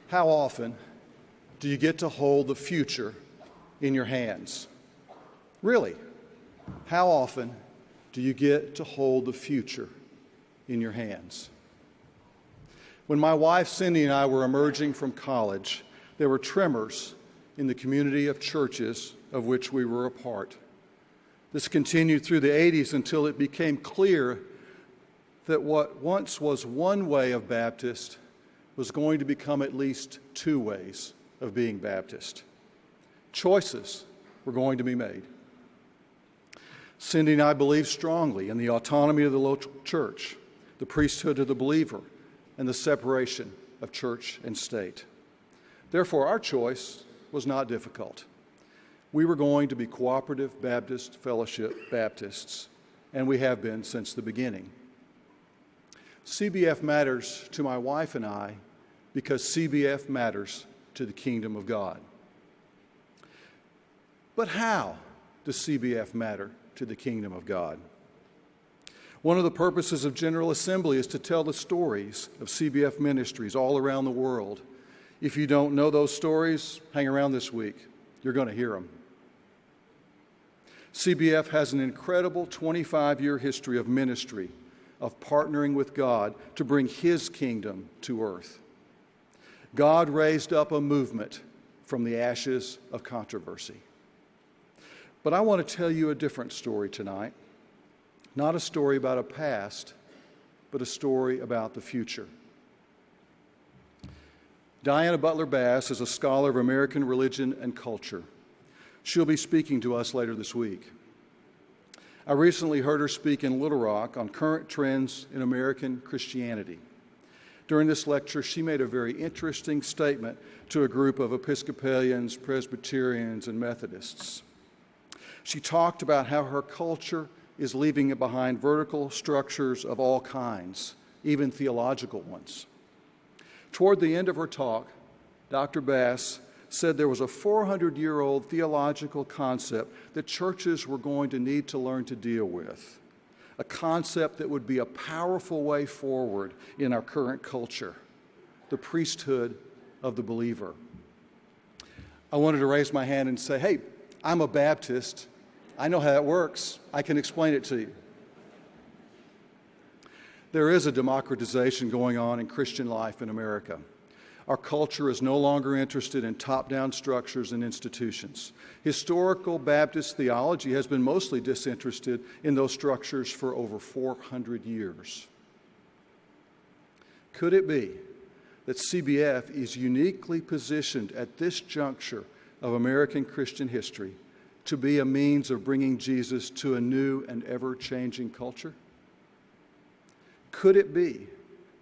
How often do you get to hold the future in your hands? Really, how often do you get to hold the future in your hands? When my wife Cindy and I were emerging from college, there were tremors in the community of churches of which we were a part. This continued through the 80s until it became clear that what once was one way of Baptist was going to become at least two ways of being Baptist. Choices were going to be made. Cindy and I believe strongly in the autonomy of the local church, the priesthood of the believer, and the separation of church and state. Therefore, our choice was not difficult. We were going to be Cooperative Baptist Fellowship Baptists, and we have been since the beginning. CBF matters to my wife and I because CBF matters to the kingdom of God. But how does CBF matter to the kingdom of God? One of the purposes of General Assembly is to tell the stories of CBF ministries all around the world. If you don't know those stories, hang around this week. You're going to hear them. CBF has an incredible 25-year history of ministry, of partnering with God to bring His kingdom to earth. God raised up a movement from the ashes of controversy. But I want to tell you a different story tonight. Not a story about a past, but a story about the future. Diana Butler Bass is a scholar of American religion and culture. She'll be speaking to us later this week. I recently heard her speak in Little Rock on current trends in American Christianity. During this lecture, she made a very interesting statement to a group of Episcopalians, Presbyterians, and Methodists. She talked about how her culture is leaving behind vertical structures of all kinds, even theological ones. Toward the end of her talk, Dr. Bass said there was a 400-year-old theological concept that churches were going to need to learn to deal with, a concept that would be a powerful way forward in our current culture, the priesthood of the believer. I wanted to raise my hand and say, hey, I'm a Baptist. I know how that works. I can explain it to you. There is a democratization going on in Christian life in America. Our culture is no longer interested in top-down structures and institutions. Historical Baptist theology has been mostly disinterested in those structures for over 400 years. Could it be that CBF is uniquely positioned at this juncture of American Christian history to be a means of bringing Jesus to a new and ever-changing culture? Could it be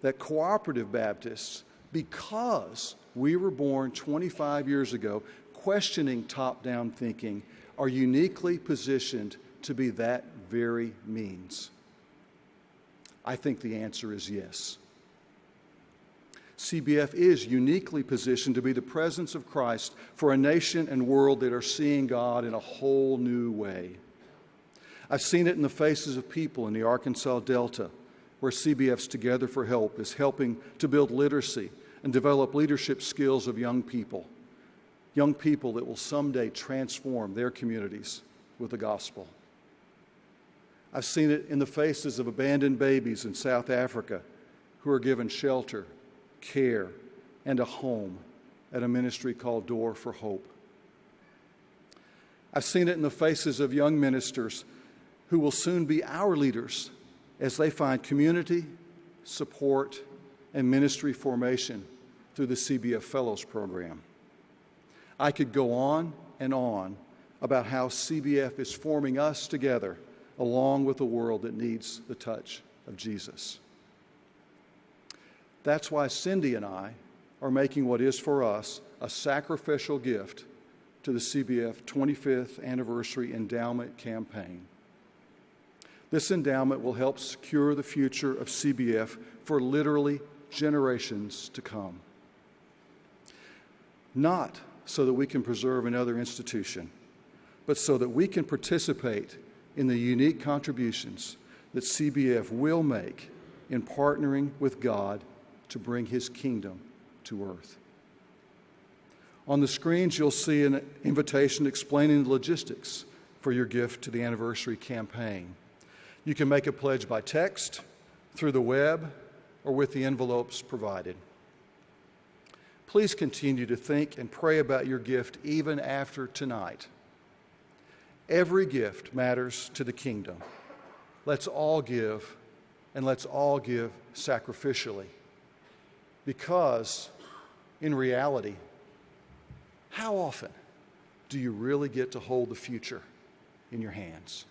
that Cooperative Baptists, because we were born 25 years ago questioning top-down thinking, are uniquely positioned to be that very means? I think the answer is yes. CBF is uniquely positioned to be the presence of Christ for a nation and world that are seeing God in a whole new way. I've seen it in the faces of people in the Arkansas Delta, where CBF's Together for Help is helping to build literacy and develop leadership skills of young people that will someday transform their communities with the gospel. I've seen it in the faces of abandoned babies in South Africa who are given shelter, care, and a home at a ministry called Door for Hope. I've seen it in the faces of young ministers who will soon be our leaders as they find community, support, and ministry formation through the CBF Fellows Program. I could go on and on about how CBF is forming us together along with a world that needs the touch of Jesus. That's why Cindy and I are making what is for us a sacrificial gift to the CBF 25th Anniversary Endowment Campaign. This endowment will help secure the future of CBF for literally generations to come. Not so that we can preserve another institution, but so that we can participate in the unique contributions that CBF will make in partnering with God to bring His kingdom to earth. On the screens, you'll see an invitation explaining the logistics for your gift to the anniversary campaign. You can make a pledge by text, through the web, or with the envelopes provided. Please continue to think and pray about your gift even after tonight. Every gift matters to the kingdom. Let's all give, and let's all give sacrificially. Because, in reality, how often do you really get to hold the future in your hands?